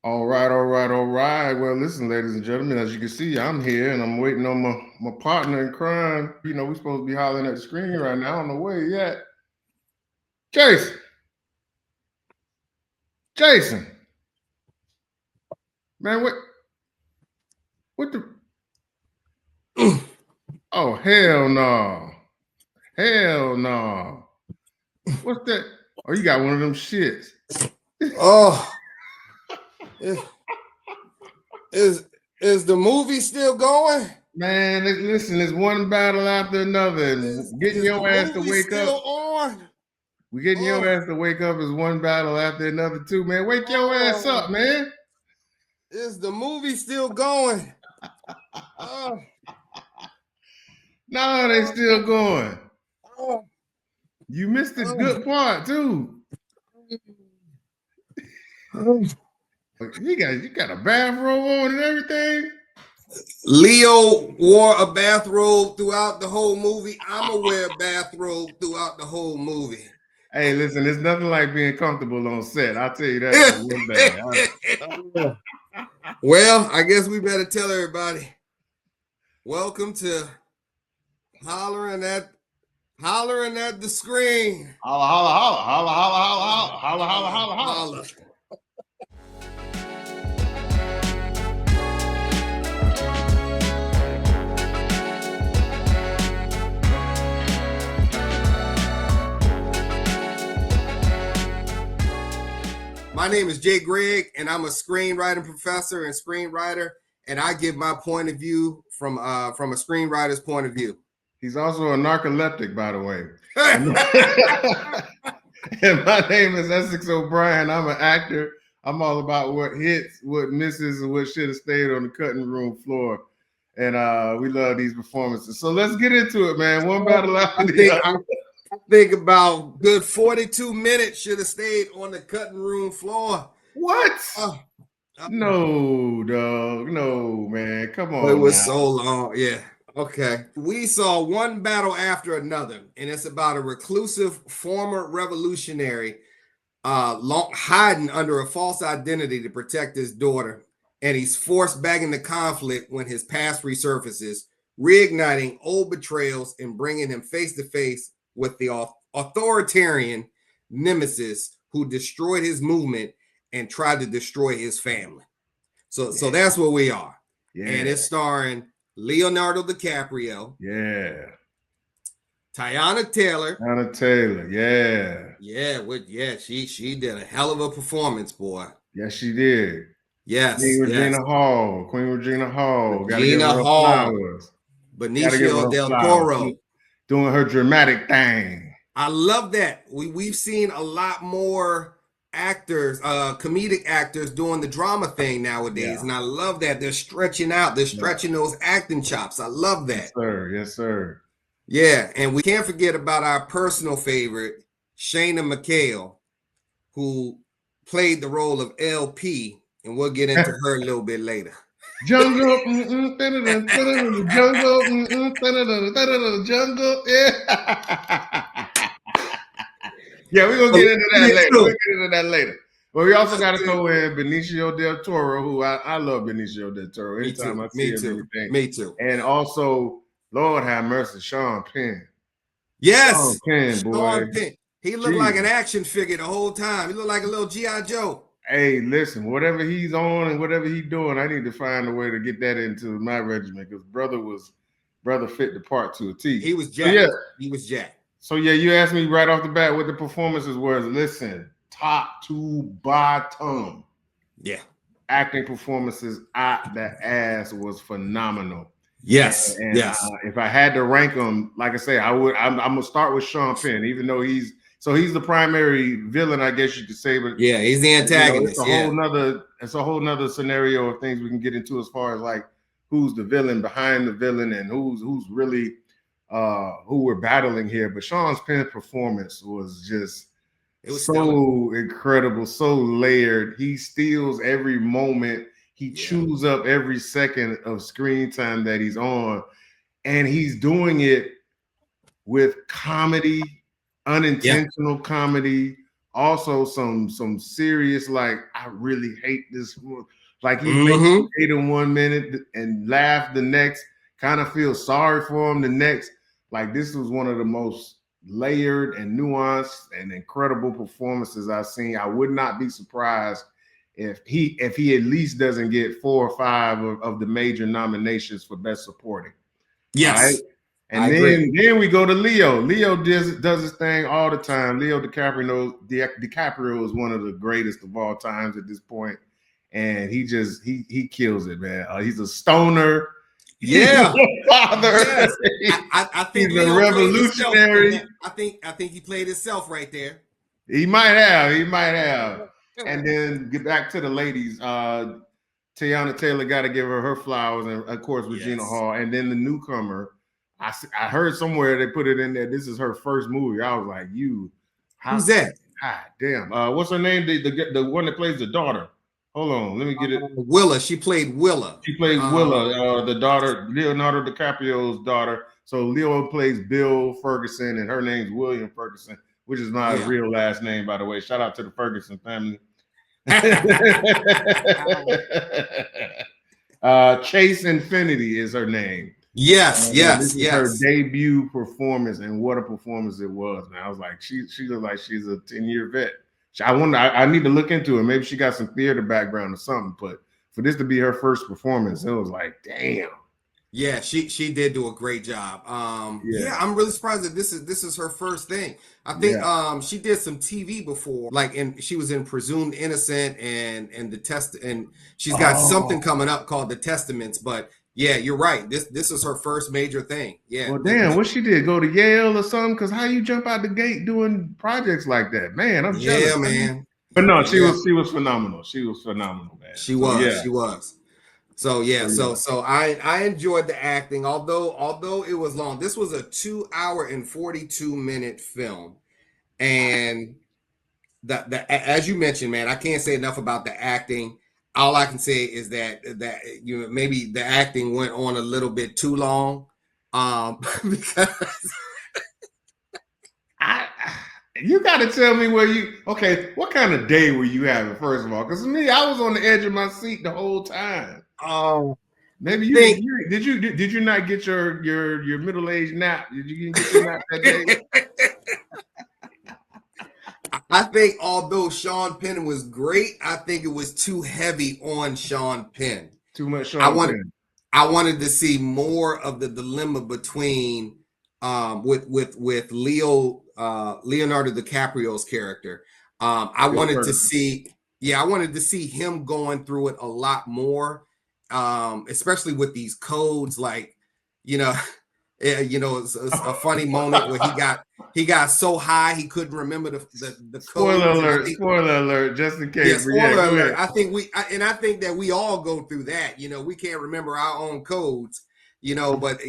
All right, all right, all right. Well, listen, ladies and gentlemen, as you can see, I'm here and I'm waiting on my partner in crime. We're supposed to be hollering at the screen right now. I don't know where he at. Jason. Jason. Man, what the oh hell no. Hell no. What's that? Oh, you got one of them shits. Oh, is the movie still going? Man, listen, it's one battle after another, and getting Is the your ass to movie wake up. still on? We getting your ass to wake up is one battle after another too, man. Wake your ass up, man. Is the movie still going? Oh, No, they still going. oh, You missed the good part too. You got a bathrobe on and everything. Leo wore a bathrobe throughout the whole movie. I'm gonna wear a bathrobe throughout the whole movie. Hey, listen, there's nothing like being comfortable on set. I'll tell you that for one day. Well, I guess we better tell everybody. Welcome to hollering at the screen. Holla, holla, holla, holla, holla, holla, holla, holla, holla, holla. My name is Jay Gregg, and I'm a screenwriting professor and screenwriter, and I give my point of view from a screenwriter's point of view. He's also a narcoleptic, by the way. And my name is Essex O'Brien. I'm an actor. I'm all about what hits, what misses, and what should have stayed on the cutting room floor. And we love these performances. So let's get into it, man. One battle after the other. I think about good 42 minutes should have stayed on the cutting room floor. What? No, dog. No, man. Come on. It was so long. Yeah. Okay. We saw one battle after another, and it's about a reclusive former revolutionary hiding under a false identity to protect his daughter. And he's forced back into conflict when his past resurfaces, reigniting old betrayals and bringing him face to face with the authoritarian nemesis who destroyed his movement and tried to destroy his family. So that's where we are. Yeah. And it's starring Leonardo DiCaprio. Yeah. Teyana Taylor. Yeah. She did a hell of a performance, boy. Yes, she did. Yes. Queen Regina Hall. Regina Hall. Benicio del Toro. Doing her dramatic thing. I love that. We've seen a lot more actors, comedic actors doing the drama thing nowadays. Yeah. And I love that. They're stretching out. They're stretching those acting chops. I love that. Yes, sir. Yeah. And we can't forget about our personal favorite, Shayna McHale, who played the role of LP. And we'll get into her a little bit later. Jungle, jungle, jungle, yeah, we're gonna get into that later. But we also got to throw in Benicio del Toro, who I love Benicio del Toro. Anytime I see him, me too. And also, Lord have mercy, Sean Penn. Yes, Sean Penn, boy. He looked like an action figure the whole time. He looked like a little G.I. Joe. Hey, listen, whatever he's on and whatever he's doing, I need to find a way to get that into my regimen because brother fit the part to a T. He was jacked. Yeah. He was jacked. So yeah, you asked me right off the bat what the performances was. Listen, top to bottom. Yeah. Acting performances out the ass was phenomenal. Yes. And if I had to rank them, like I say, I'm gonna start with Sean Penn, even though he's the primary villain, I guess you could say. But yeah, he's the antagonist. It's a whole nother scenario of things we can get into as far as like who's the villain behind the villain and who's really who we're battling here. But Sean Penn's performance was just so incredible, so layered. He steals every moment. He chews up every second of screen time that he's on, and he's doing it with comedy. Unintentional comedy, also some serious, like, I really hate this. Like, he Mhm. hate him 1 minute and laugh the next, kind of feel sorry for him the next. Like, this was one of the most layered and nuanced and incredible performances I've seen. I would not be surprised if he at least doesn't get 4 or 5 of the major nominations for best supporting. All right. Yes, I And agree. then we go to Leo. Leo does his thing all the time. Leo DiCaprio is one of the greatest of all times at this point, and he kills it, man. He's a stoner. Yeah. He's a father. Yes. I think He's a Leo played himself. revolutionary. I think he played himself right there. He might have. And then get back to the ladies. Teyana Taylor got to give her flowers, and of course Regina Yes. Hall, and then the newcomer. I heard somewhere they put it in there. This is her first movie. I was like, Who's that? God damn. What's her name? The one that plays the daughter. Hold on, let me get it. Willa. She played Willa. She plays Willa, the daughter, Leonardo DiCaprio's daughter. So Leo plays Bill Ferguson, and her name's William Ferguson, which is my real last name, by the way. Shout out to the Ferguson family. Chase Infinity is her name. Yes. Her debut performance, and what a performance it was, man. I was like, she looks like she's a 10-year vet. I need to look into it. Maybe she got some theater background or something, but for this to be her first performance, it was like, damn. Yeah, she did do a great job. Yeah, I'm really surprised that this is her first thing. I think she did some TV before, like, and she was in Presumed Innocent and the test, and she's got something coming up called The Testaments. But yeah, you're right. This is her first major thing. Yeah. Well, damn, what she did? Go to Yale or something? Because how you jump out the gate doing projects like that, man? I'm jealous. Yeah, man. But no, she was phenomenal. She was phenomenal, man. She was. So yeah, so I enjoyed the acting, although it was long. This was a 2-hour and 42-minute film, and the as you mentioned, man, I can't say enough about the acting. All I can say is that maybe the acting went on a little bit too long, because you got to tell me what kind of day were you having, first of all? Because me, I was on the edge of my seat the whole time. Oh, maybe did you not get your middle-aged nap? Did you get your nap that day? I think although Sean Penn was great, I think it was too heavy on Sean Penn. Too much Sean Penn. I wanted to see more of the dilemma between with Leonardo DiCaprio's character. I wanted to see him going through it a lot more, especially with these codes. Like, it's a funny moment where he got so high he couldn't remember the codes. Spoiler alert, just in case. Yeah, spoiler alert. I think that we all go through that. We can't remember our own codes. But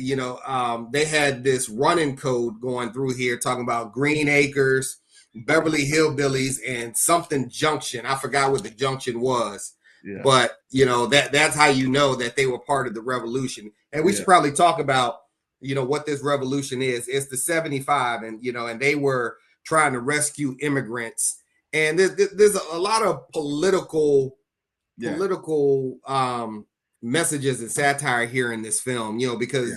they had this running code going through here talking about Green Acres, Beverly Hillbillies, and something junction. I forgot what the junction was. Yeah. But that's how you know that they were part of the revolution. And we should probably talk about what this revolution is. It's the 75, and they were trying to rescue immigrants. And there's a lot of political messages and satire here in this film, because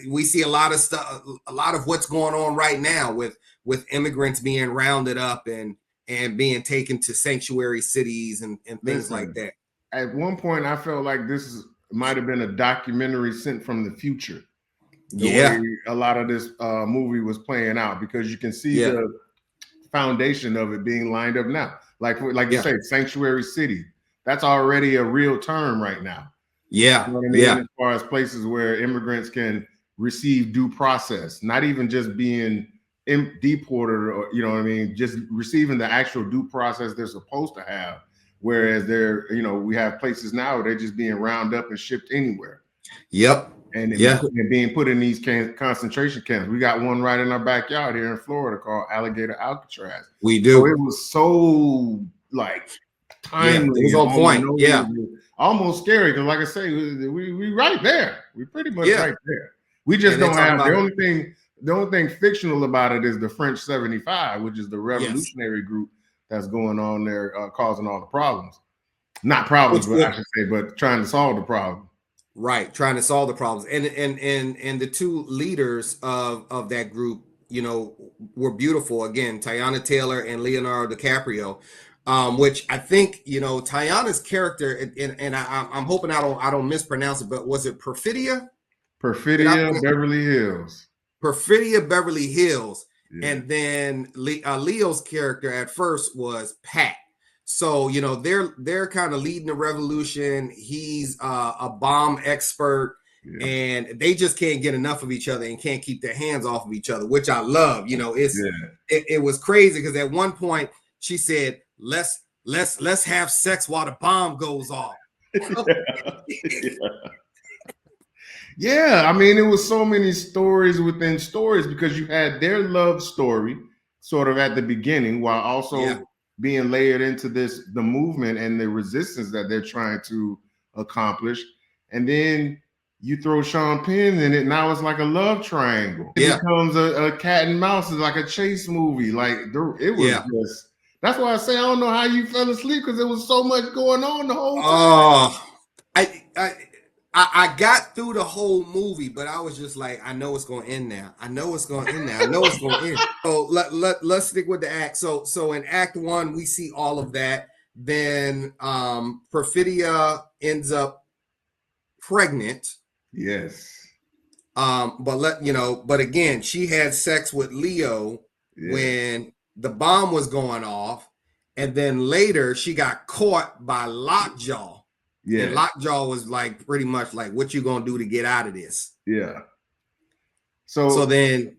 we see a lot of stuff, a lot of what's going on right now with immigrants being rounded up and being taken to sanctuary cities and things like that. At one point, I felt like this might have been a documentary sent from the future. The way a lot of this movie was playing out, because you can see the foundation of it being lined up now. Like you say, sanctuary city. That's already a real term right now. Yeah. You know what I mean? As far as places where immigrants can receive due process, not even just being deported, or just receiving the actual due process they're supposed to have. Whereas we have places now where they're just being rounded up and shipped anywhere. Yep. And being put in these concentration camps. We got one right in our backyard here in Florida called Alligator Alcatraz. We do. So it was so timely. It was on point. Almost scary, because like I say, we right there. We pretty much right there. We just don't have the only thing fictional about it is the French 75, which is the revolutionary group. that's going on there, causing all the problems. Not problems, but I should say, but trying to solve the problem. Right, trying to solve the problems. And the two leaders of that group, you know, were beautiful. Again, Teyana Taylor and Leonardo DiCaprio. Which I think, you know, Teyana's character, and I'm hoping I don't mispronounce it, but was it Perfidia? Perfidia Beverly Hills. Perfidia Beverly Hills. Yeah. And then Leo's character at first was Pat. So, you know, they're kind of leading the revolution. He's a bomb expert, Yeah. and they just can't get enough of each other and can't keep their hands off of each other, which I love. You know, it was crazy because at one point she said, let's have sex while the bomb goes off. Yeah, I mean, it was so many stories within stories because you had their love story sort of at the beginning while also being layered into the movement and the resistance that they're trying to accomplish. And then you throw Sean Penn in it, now it's like a love triangle. It becomes a cat and mouse, it's like a chase movie. Like it was just, that's why I say I don't know how you fell asleep because there was so much going on the whole time. I got through the whole movie, but I was just like, I know it's going to end now. I know it's going to end now. I know it's going to end. So let's stick with the act. So in Act 1, we see all of that. Then Perfidia ends up pregnant. Yes. But again, she had sex with Leo when the bomb was going off, and then later she got caught by Lockjaw. Yeah, and Lockjaw was like pretty much like, "What you gonna do to get out of this?" Yeah. So then,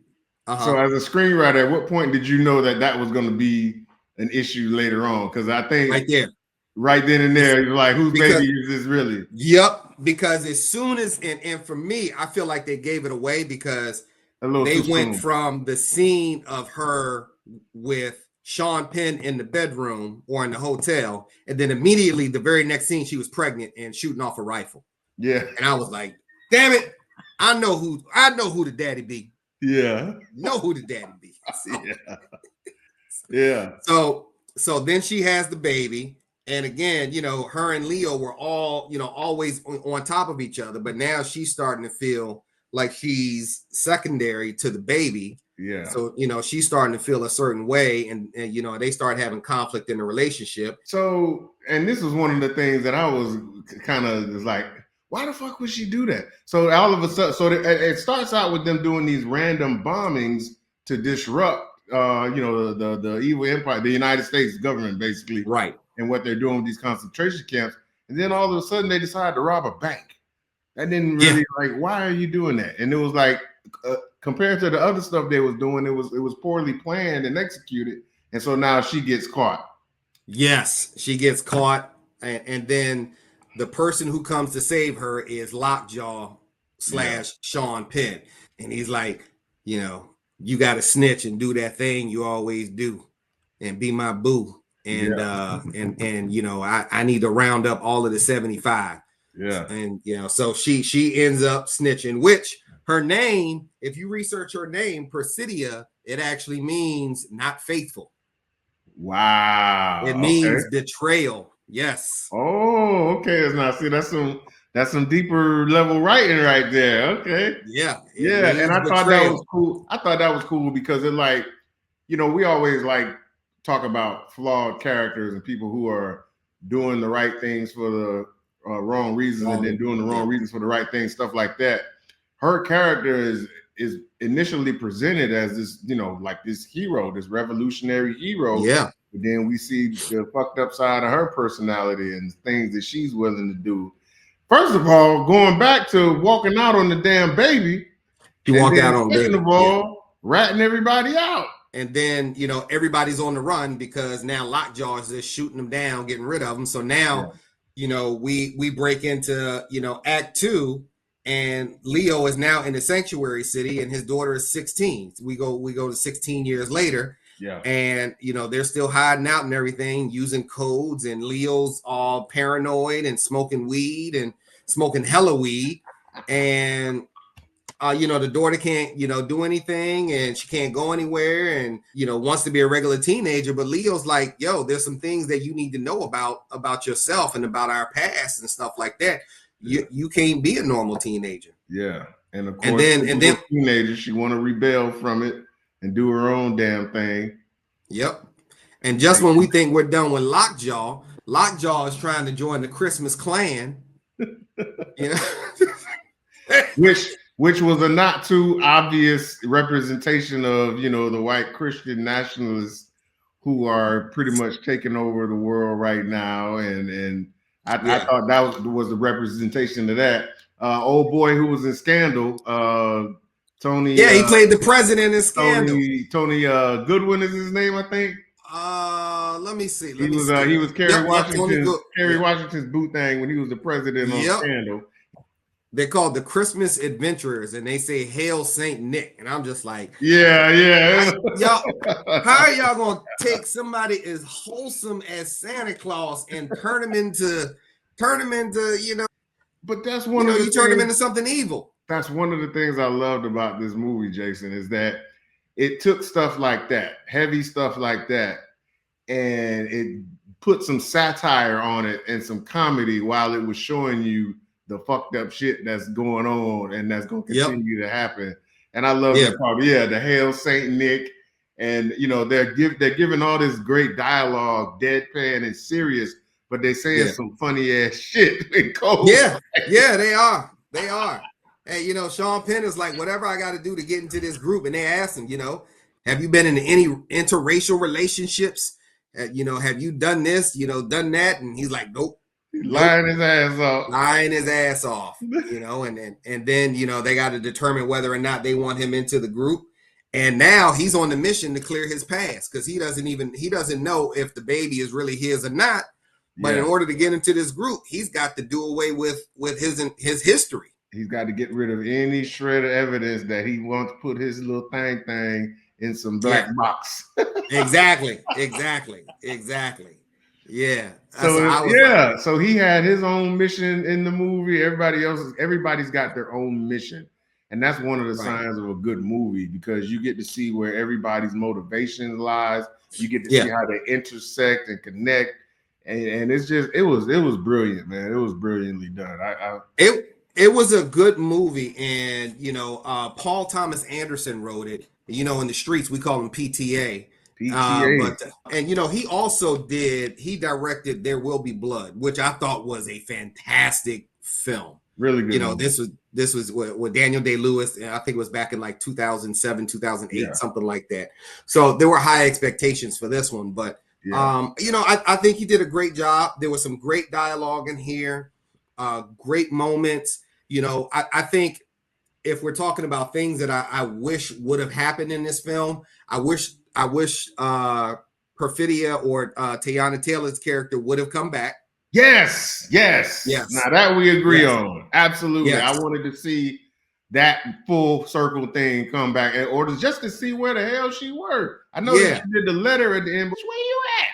so as a screenwriter, at what point did you know that was going to be an issue later on? Because I think right then and there, you're like, "Whose baby is this really?" Yep. Because as soon as and for me, I feel like they gave it away because they went from the scene of her with Sean Penn in the bedroom or in the hotel, and then immediately the very next scene she was pregnant and shooting off a rifle. Yeah. And I was like, damn it, I know who the daddy be. Yeah. Know who the daddy be. Yeah. So then she has the baby. And again, you know, her and Leo were all, you know, always on top of each other, but now she's starting to feel like she's secondary to the baby. Yeah. So, you know, she's starting to feel a certain way, and you know, they start having conflict in the relationship. So, and this was one of the things that I was kind of like, why the fuck would she do that? So all of a sudden, so it starts out with them doing these random bombings to disrupt, you know, the evil empire, the United States government, basically. Right. And what they're doing with these concentration camps. And then all of a sudden they decide to rob a bank. That didn't really like, why are you doing that? And it was like, compared to the other stuff they was doing, it was poorly planned and executed. And so now she gets caught. Yes, she gets caught. And then the person who comes to save her is Lockjaw / Sean Penn. And he's like, you know, you got to snitch and do that thing you always do and be my boo. And and you know, I need to round up all of the 75. Yeah. And you know, so she ends up snitching, which her name, if you research her name, Perfidia, it actually means not faithful. Wow. It means betrayal. Yes. Oh, okay. That's some deeper level writing right there. Okay. Yeah. Yeah. And I thought that was cool. I thought that was cool because it, like, you know, we always like talk about flawed characters and people who are doing the right things for the wrong reasons and then doing the wrong reasons for the right things, stuff like that. Her character is initially presented as this, you know, like this hero, this revolutionary hero. Yeah. But then we see the fucked up side of her personality and things that she's willing to do. First of all, going back to walking out on the damn baby. She walked out on the baby. Second of all, ratting everybody out. And then, you know, everybody's on the run because now Lockjaw is just shooting them down, getting rid of them. So now, you know, we break into, you know, Act 2, and Leo is now in the sanctuary city and his daughter is 16. We go to 16 years later. Yeah. And, you know, they're still hiding out and everything, using codes, and Leo's all paranoid and smoking weed and smoking hella weed. And the daughter can't, do anything, and she can't go anywhere, and wants to be a regular teenager. But Leo's like, yo, there's some things that you need to know about yourself and about our past and stuff like that. You can't be a normal teenager. Yeah. And of course, and then teenager, she want to rebel from it and do her own damn thing. Yep. And just when we think we're done with Lockjaw is trying to join the Christmas Clan. Which was a not too obvious representation of, the white Christian nationalists who are pretty much taking over the world right now. And I thought that was the representation of that. Old boy who was in Scandal, Tony. Yeah, he played the president in Scandal. Tony Goodwin is his name, I think. Let me see. He was Kerry Washington's boot thing when he was the president on Scandal. They're called the Christmas Adventurers, and they say "Hail Saint Nick," and I'm just like, yeah. Y'all, how are y'all gonna take somebody as wholesome as Santa Claus and turn him into, But that's one of the you turn him into something evil. That's one of the things I loved about this movie, Jason, is that it took stuff like that, heavy stuff like that, and it put some satire on it and some comedy while it was showing you the fucked up shit that's going on and that's going to continue to happen. And I love that part. Yeah, the Hail Saint Nick, and they're giving all this great dialogue, deadpan and serious, but they're saying some funny ass shit in code. Yeah, they are. Hey, Sean Penn is like, whatever I got to do to get into this group, and they asked him, have you been in any interracial relationships? Have you done this? Done that? And he's like, nope. Lying his ass off. And then they got to determine whether or not they want him into the group. And now he's on the mission to clear his past, because he doesn't know if the baby is really his or not. But in order to get into this group, he's got to do away with his history. He's got to get rid of any shred of evidence that he wants to put his little thing in some black box. Exactly. Yeah. So he had his own mission in the movie. Everybody's got their own mission. And that's one of the signs of a good movie, because you get to see where everybody's motivation lies. You get to see how they intersect and connect. And it's just, it was brilliant, man. It was brilliantly done. It was a good movie. And, Paul Thomas Anderson wrote it. In the streets, we call him PTA. He directed There Will Be Blood, which I thought was a fantastic film. Really good. This was with Daniel Day-Lewis, and I think it was back in like 2007, 2008, something like that. So there were high expectations for this one, but I think he did a great job. There was some great dialogue in here, great moments. I think if we're talking about things that I wish would have happened in this film, I wish Perfidia or Teyana Taylor's character would have come back. Yes. Now that we agree on. Absolutely. Yes. I wanted to see that full circle thing come back, in order just to see where the hell she worked. I know that she did the letter at the end, but where you at?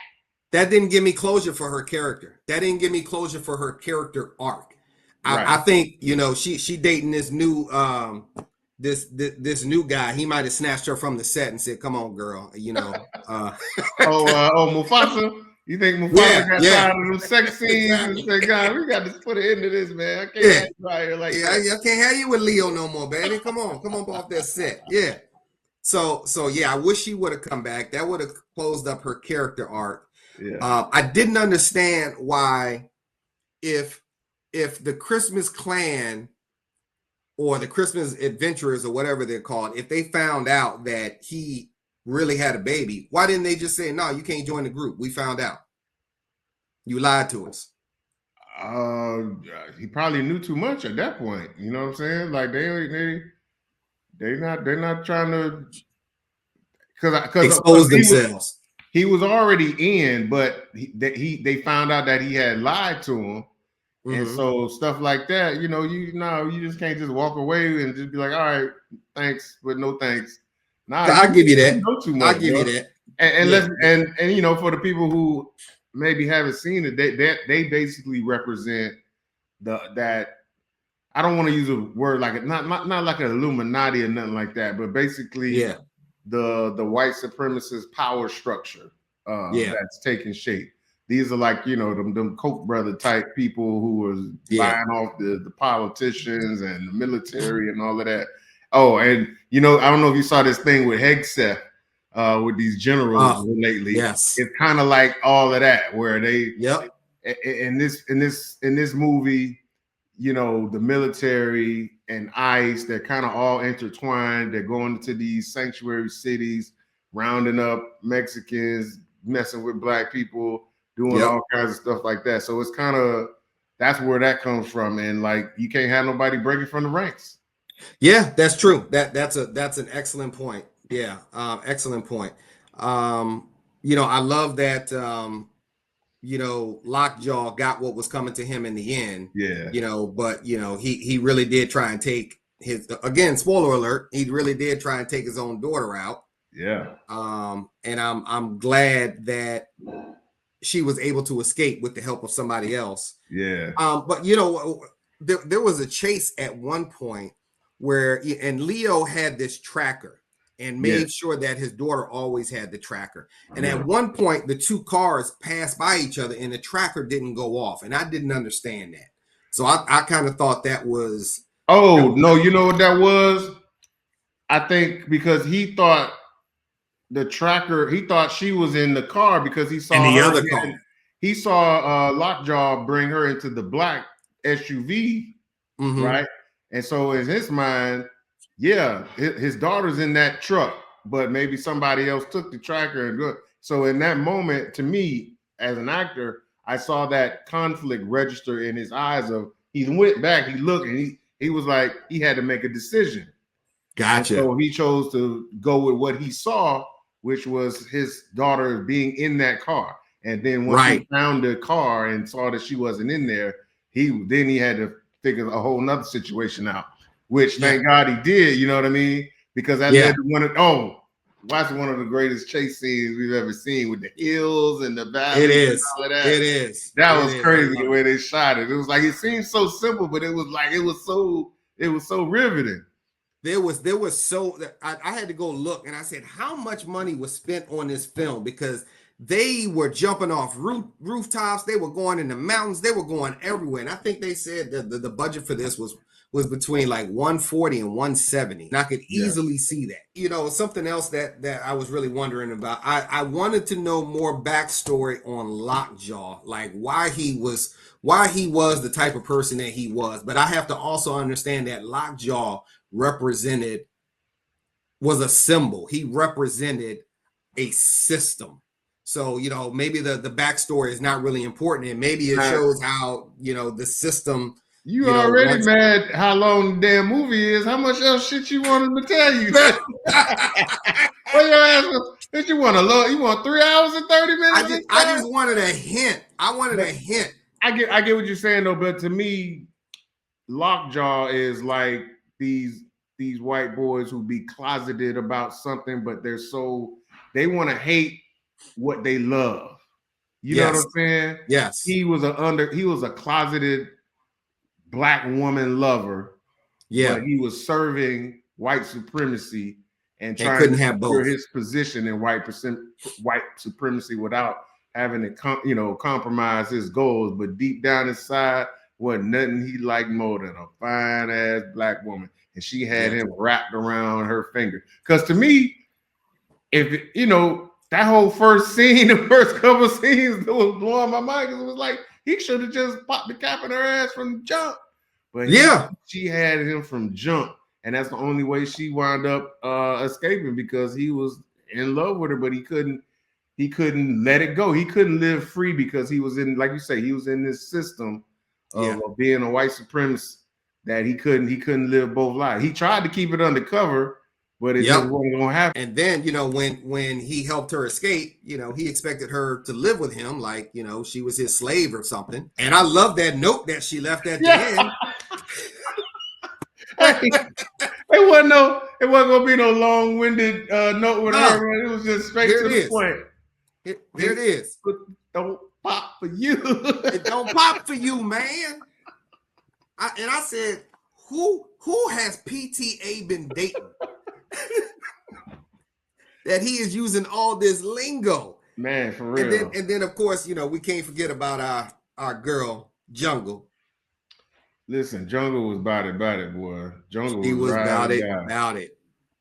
That didn't give me closure for her character. That didn't give me closure for her character arc. I think she dating this new this new guy. He might have snatched her from the set and said, "Come on, girl." Mufasa. You think Mufasa got tired of them sex scenes and said, "God, we got to put an end to this, man. I can't have you out here like that. I can't have you with Leo no more, baby. Come on off that set." Yeah. So I wish she would have come back. That would have closed up her character arc. Yeah. I didn't understand why, if the Christmas Clan or the Christmas Adventurers or whatever they're called, if they found out that he really had a baby, why didn't they just say, "No, you can't join the group. We found out. You lied to us." He probably knew too much at that point. You know what I'm saying? Like they're not trying to because expose themselves. He was already in, but they found out that he had lied to him. And so stuff like that, you just can't just walk away and just be like, "All right, thanks, but no thanks." Nah, I'll give you that. I'll give you that. And for the people who maybe haven't seen it, they basically represent that I don't want to use a word like it, not like an Illuminati or nothing like that, but basically Yeah. the white supremacist power structure that's taking shape. These are like, you know, them Koch brother type people who was buying off the politicians and the military and all of that. Oh, and you know, I don't know if you saw this thing with Hegseth with these generals lately. Yes. It's kind of like all of that, where they in this movie, you know, the military and ICE, they're kind of all intertwined. They're going to these sanctuary cities, rounding up Mexicans, messing with black people, doing all kinds of stuff like that. So it's kind of, that's where that comes from. And like, you can't have nobody breaking from the ranks. Yeah, that's true. That's an excellent point. Yeah, excellent point. You know, I love that. You know, Lockjaw got what was coming to him in the end. Yeah. You know, but you know, he really did try and take his, again, spoiler alert, he really did try and take his own daughter out. Yeah. And I'm glad that she was able to escape with the help of somebody else. Yeah. But you know, there was a chase at one point where, and Leo had this tracker and made sure that his daughter always had the tracker. And at one point, the two cars passed by each other and the tracker didn't go off. And I didn't understand that. So I kind of thought that was. Oh, no, you know what that was? I think because he thought the tracker, he thought she was in the car because he saw in the other car. He saw Lockjaw bring her into the black SUV, right? And so in his mind, yeah, his daughter's in that truck, but maybe somebody else took the tracker and good. So in that moment, to me, as an actor, I saw that conflict register in his eyes of, he went back, he looked, and he was like, he had to make a decision. Gotcha. And so he chose to go with what he saw, which was his daughter being in that car. And then once he found the car and saw that she wasn't in there, he had to figure a whole nother situation out, which thank God he did, you know what I mean? Because that led to watch one of the greatest chase scenes we've ever seen with the hills and the valleys. It is. And all of that. It is. That was crazy the way they shot it. It was like, it seemed so simple, but it was so riveting. There was so, I had to go look and I said, how much money was spent on this film? Because they were jumping off rooftops, they were going in the mountains, they were going everywhere. And I think they said that the budget for this was between like 140 and 170. And I could easily see that. You know, something else that I was really wondering about. I wanted to know more backstory on Lockjaw, like why he was the type of person that he was. But I have to also understand that Lockjaw was a symbol. He represented a system. So, you know, maybe the backstory is not really important, and maybe it shows how, you know, the system. You already mad how long the damn movie is. How much else shit you want him to tell you? What your ass was? Did you want you want 3 hours and 30 minutes? I just wanted a hint. I wanted a hint. I get what you're saying though, but to me, Lockjaw is like these white boys who be closeted about something, but they want to hate what they love. You know what I'm saying? Yes. He was a closeted black woman lover. Yeah. But he was serving white supremacy and trying couldn't to have both. his position in white supremacy without having to compromise his goals. But deep down inside, wasn't nothing he liked more than a fine ass black woman. And she had him wrapped around her finger. Because to me, that whole first scene, the first couple of scenes, that was blowing my mind, because it was like he should have just popped the cap in her ass from the jump. But she had him from jump, and that's the only way she wound up escaping, because he was in love with her, but he couldn't let it go. He couldn't live free because he was in, like you say, he was in this system of being a white supremacist that he couldn't live both lives. He tried to keep it undercover, but it just wasn't gonna happen. And then, you know, when he helped her escape, you know, he expected her to live with him like, you know, she was his slave or something. And I love that note that she left at the end. It wasn't gonna be no long-winded note with her, man. It was just straight to the point. There it is. Don't pop for you. It don't pop for you, man. I said, who has PTA been dating that he is using all this lingo? Man, for real. And then of course, you know, we can't forget about our girl Jungle. Listen, Jungle was about it, boy. Jungle He was about it.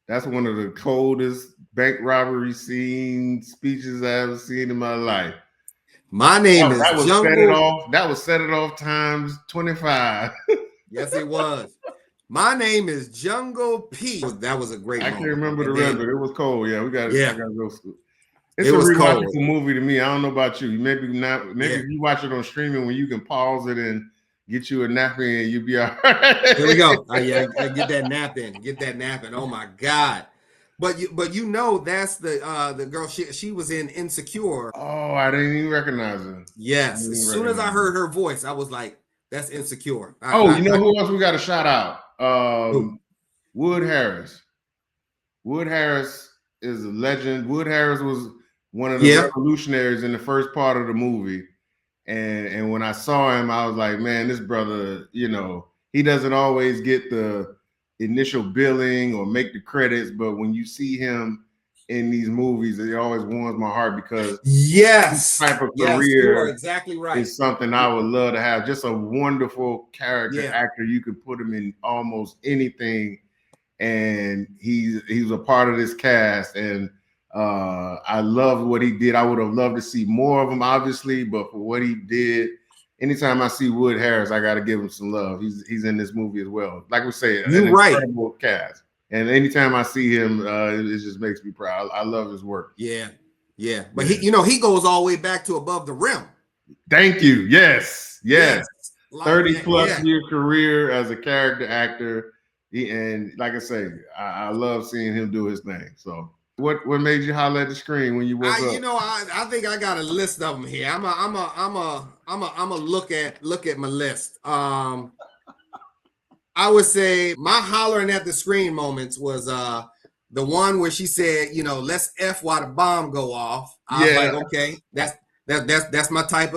That's one of the coldest bank robbery speeches I ever seen in my life. My name is that was Jungle. Set It Off. That was Set It Off times 25. Yes, it was. My name is Jungle P. That was a great. I can't remember the rest, but it was cold. Yeah, I gotta go. It's a rewatchable movie to me. I don't know about you. Maybe not. Maybe if you watch it on streaming when you can pause it and get you a nap in, you'll be all right. Here we go. I get that nap in. Get that nap in. Oh my God. But you know that's the girl. She was in Insecure. Oh, I didn't even recognize her. Yes. As soon as I heard her voice, I was like, "That's Insecure." You know who else we got to shout out? Wood Harris. Wood Harris is a legend. Wood Harris was one of the revolutionaries in the first part of the movie. And when I saw him, I was like, man, this brother, you know, he doesn't always get the initial billing or make the credits, but when you see him in these movies, it always warms my heart because this type of career you are exactly right. is something I would love to have. Just a wonderful character actor. You could put him in almost anything, and he's a part of this cast, and I love what he did. I would have loved to see more of him, obviously, but for what he did, anytime I see Wood Harris, I got to give him some love. He's in this movie as well. Like we say, an incredible cast. And anytime I see him, it just makes me proud. I love his work. Yeah. But he goes all the way back to Above the Rim. Thank you. Yes. 30 plus year career as a character actor. And like I say, I love seeing him do his thing. So what made you holler at the screen when you woke up? You know, I think I got a list of them here. I'm a look at my list. I would say my hollering at the screen moments was the one where she said, you know, let's F while the bomb go off. I was like, okay, that's my type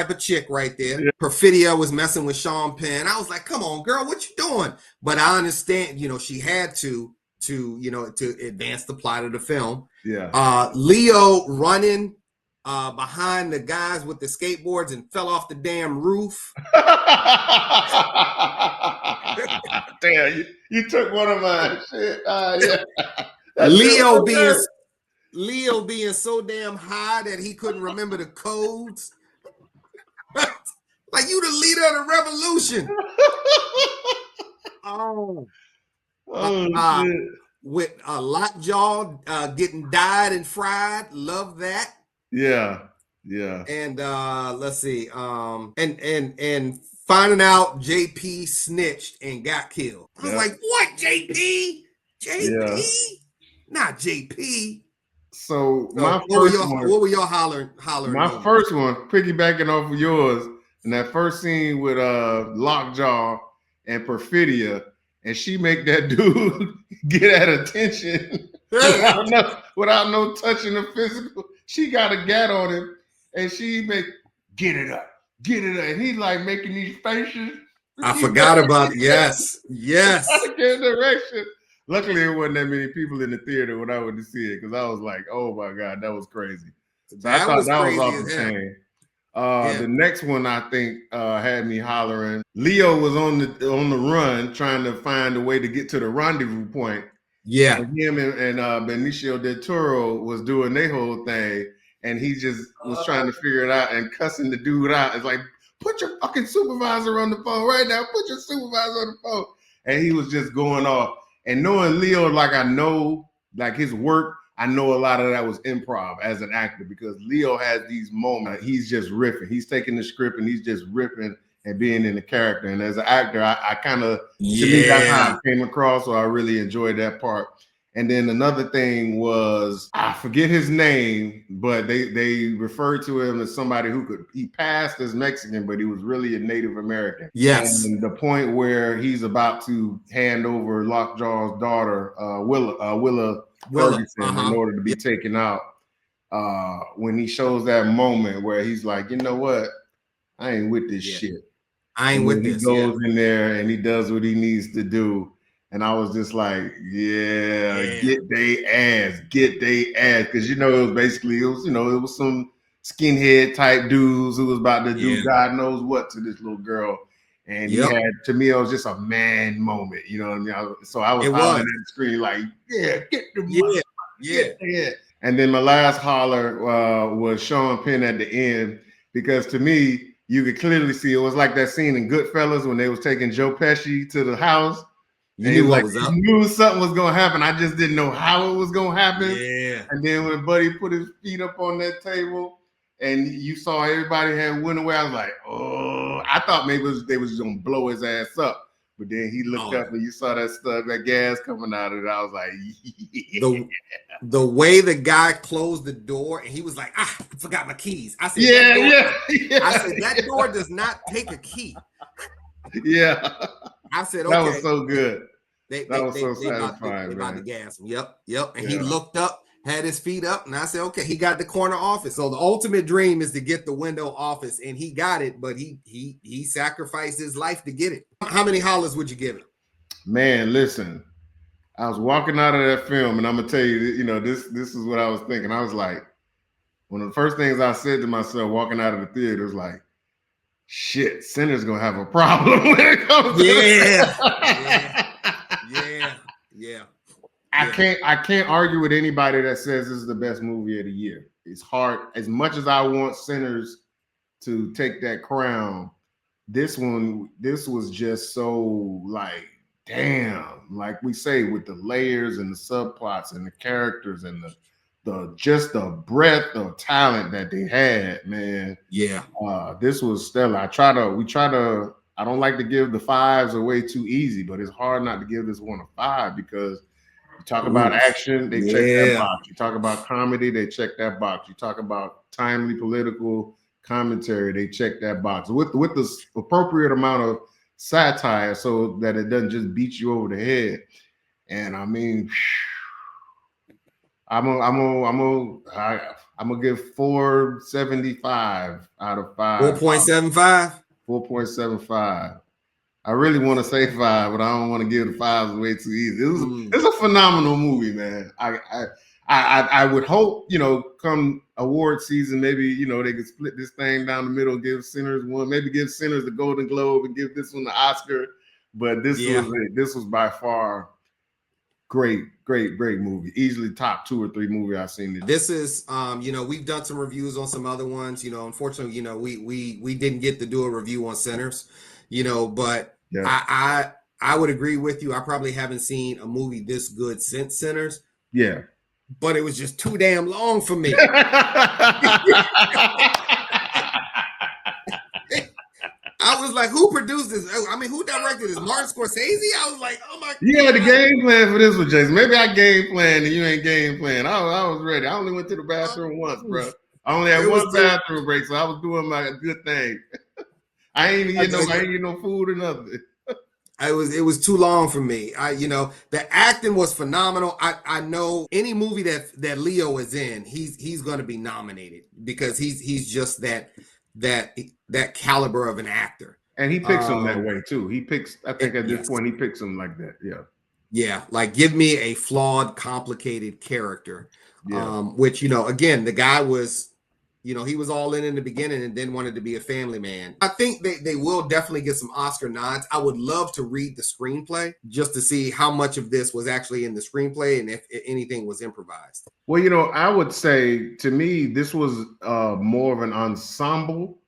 of chick right there. Yeah. Perfidia was messing with Sean Penn. I was like, come on, girl, what you doing? But I understand, you know, she had to advance the plot of the film. Yeah. Leo running behind the guys with the skateboards and fell off the damn roof. Damn, you took one of mine. Shit. Yeah. Leo being so damn high that he couldn't remember the codes. Like, you the leader of the revolution. Shit. With Lockjaw getting dyed and fried. Love that. Yeah. And let's see. And finding out JP snitched and got killed. I was like, what, JP? Not JP. So what were y'all hollering? My first one, piggybacking off of yours, and that first scene with Lockjaw and Perfidia, and she make that dude get at attention without no touching the physical. She got a gat on him, and she make get it up, and he's like making these faces. I forgot about it. Yes. Direction. Luckily, there wasn't that many people in the theater when I went to see it because I was like, "Oh my God, that was crazy." So I thought that was off the chain. The next one I think had me hollering. Leo was on the run trying to find a way to get to the rendezvous point. Yeah, and him and Benicio del Toro was doing their whole thing, and he just was trying to figure it out and cussing the dude out. It's like, put your fucking supervisor on the phone right now. Put your supervisor on the phone. And he was just going off. And knowing Leo, like I know, like his work, I know a lot of that was improv as an actor because Leo has these moments. He's just riffing. He's taking the script and he's just ripping and being in the character. And as an actor, I kind of, to me, that's how I came across. So I really enjoyed that part. And then another thing was, I forget his name, but they referred to him as somebody he passed as Mexican, but he was really a Native American. Yes. And the point where he's about to hand over Lockjaw's daughter, Willa Ferguson, in order to be taken out, when he shows that moment where he's like, you know what? I ain't with this shit. I ain't And with then he this. Yeah. goes in there and he does what he needs to do. And I was just like, yeah, get they ass, get they ass. Because, you know, it was basically, it was some skinhead type dudes who was about to do God knows what to this little girl. And he had, to me, it was just a man moment. You know what I mean? So I was hollering at the screen like, yeah, get the yeah. And then my last holler was Sean Penn at the end. Because to me, you could clearly see it was like that scene in Goodfellas when they was taking Joe Pesci to the house. You knew what was up. You knew something was gonna happen. I just didn't know how it was gonna happen. Yeah. And then when Buddy put his feet up on that table and you saw everybody had went away, I was like, oh, I thought maybe they was gonna blow his ass up. But then he looked up and you saw that gas coming out of it. I was like, yeah. The way the guy closed the door and he was like, I forgot my keys. I said, I said, that door does not take a key. Yeah. I said, okay. That was so good. That was so satisfying. They about to gas him. Yep. And he looked up, had his feet up, and I said, okay, he got the corner office. So the ultimate dream is to get the window office, and he got it, but he sacrificed his life to get it. How many hollers would you give it? Man, listen, I was walking out of that film, and I'm gonna tell you, you know, this is what I was thinking. I was like, one of the first things I said to myself walking out of the theater was like, shit, Sinner's gonna have a problem when it comes to Yeah. I can't argue with anybody that says this is the best movie of the year. It's hard. As much as I want Sinners to take that crown, this was just so like, damn, like we say, with the layers and the subplots and the characters and the breadth of talent that they had, man. Yeah. This was stellar. I don't like to give the fives away too easy, but it's hard not to give this one a 5 because you talk about action, they check that box. You talk about comedy, they check that box. You talk about timely political commentary, they check that box with the appropriate amount of satire so that it doesn't just beat you over the head. And I mean, I'm gonna give 4.75 out of 5. 4.75. 4.75. I really want to say 5, but I don't want to give the 5s away too easy. It's a phenomenal movie, man. I would hope, you know, come award season, maybe, you know, they could split this thing down the middle, give Sinners one, maybe give Sinners the Golden Globe and give this one the Oscar. But this was by far great movie. Easily top 2 or 3 movie I've seen. This is you know, we've done some reviews on some other ones, you know. Unfortunately, you know, we didn't get to do a review on Sinners, you know, but I would agree with you. I probably haven't seen a movie this good since Sinners. Yeah. But it was just too damn long for me. I was like, who produced this? I mean, who directed this? Martin Scorsese? I was like, oh my God. You had the game plan for this one, Jason. Maybe I game planned and you ain't game planned. I was ready. I only went to the bathroom once, bro. I only had one bathroom break, so I was doing my good thing. I ain't even get no food or nothing. It was too long for me. You know, the acting was phenomenal. I know any movie that Leo is in, he's going to be nominated because he's just that caliber of an actor. And he picks them that way too. He picks, I think at this point, he picks them like that. Yeah. Yeah. Like, give me a flawed, complicated character. Which, you know, again, the guy was, you know, he was all in the beginning and then wanted to be a family man. I think they will definitely get some Oscar nods. I would love to read the screenplay just to see how much of this was actually in the screenplay and if anything was improvised. Well, you know, I would say to me, this was more of an ensemble.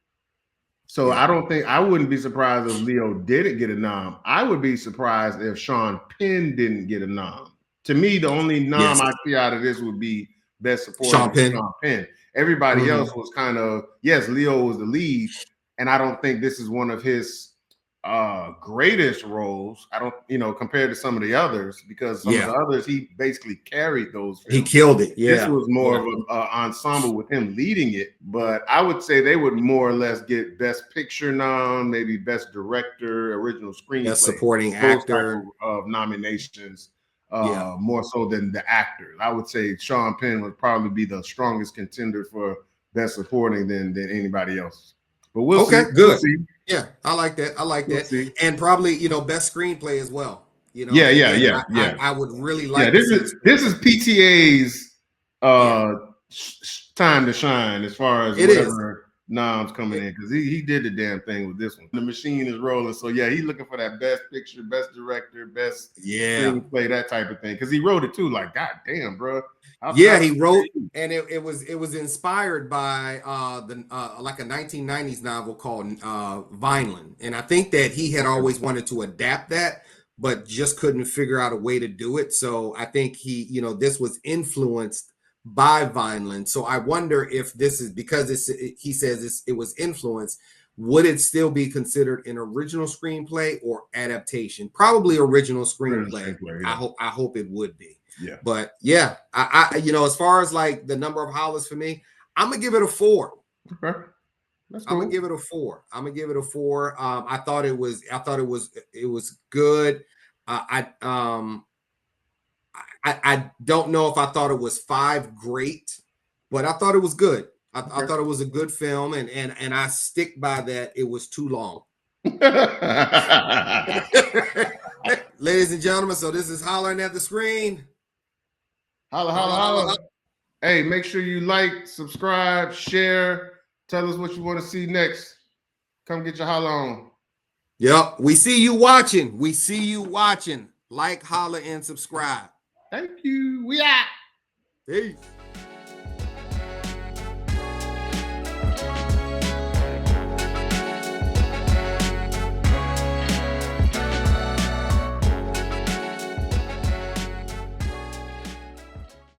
So I wouldn't be surprised if Leo didn't get a nom. I would be surprised if Sean Penn didn't get a nom. To me, the only nom I see out of this would be Best Supporting Sean Penn. Everybody else was kind of, Leo was the lead, and I don't think this is one of his greatest roles. I don't, you know, compared to some of the others, because some of the others, he basically carried those films. He killed it. Yeah. This was more of an ensemble with him leading it, but I would say they would more or less get Best Picture nom, maybe Best Director, Original Screenplay, Best Supporting Actor of nominations. More so than the actors. I would say Sean Penn would probably be the strongest contender for Best Supporting than anybody else. But we'll see. Good. Yeah, I like that. I like We'll that. see. And probably, best screenplay as well. Yeah, yeah, Again, yeah, yeah. I would really Yeah, like to see the this is screenplay. PTA's Yeah, time to shine as far as it is. whatever noms coming in, because he did the damn thing with this one. The machine is rolling, so yeah, he's looking for that best picture, best director, best Yeah. screenplay, that type of thing. Because he wrote it too. Like, god damn, bro. Yeah, he wrote, and it was inspired by like a 1990s novel called Vineland, and I think that he had always wanted to adapt that, but just couldn't figure out a way to do it. So I think this was influenced by Vineland. So I wonder if this is because he says it was influenced. Would it still be considered an original screenplay or adaptation? Probably original screenplay. Yeah. I hope it would be. Yeah. But yeah, I as far as like the number of hollers for me, I'm gonna give it a 4. Okay. That's cool. I'm gonna give it a 4. I'm gonna give it a 4. I thought it was good. I don't know if I thought it was 5 great, but I thought it was good. I thought it was a good film, and I stick by that. It was too long. Ladies and gentlemen, so this is Hollering at the Screen. Holla, holla, holla. Hey, make sure you like, subscribe, share. Tell us what you want to see next. Come get your holla on. Yep. We see you watching. We see you watching. Like, holla, and subscribe. Thank you. We out. Peace.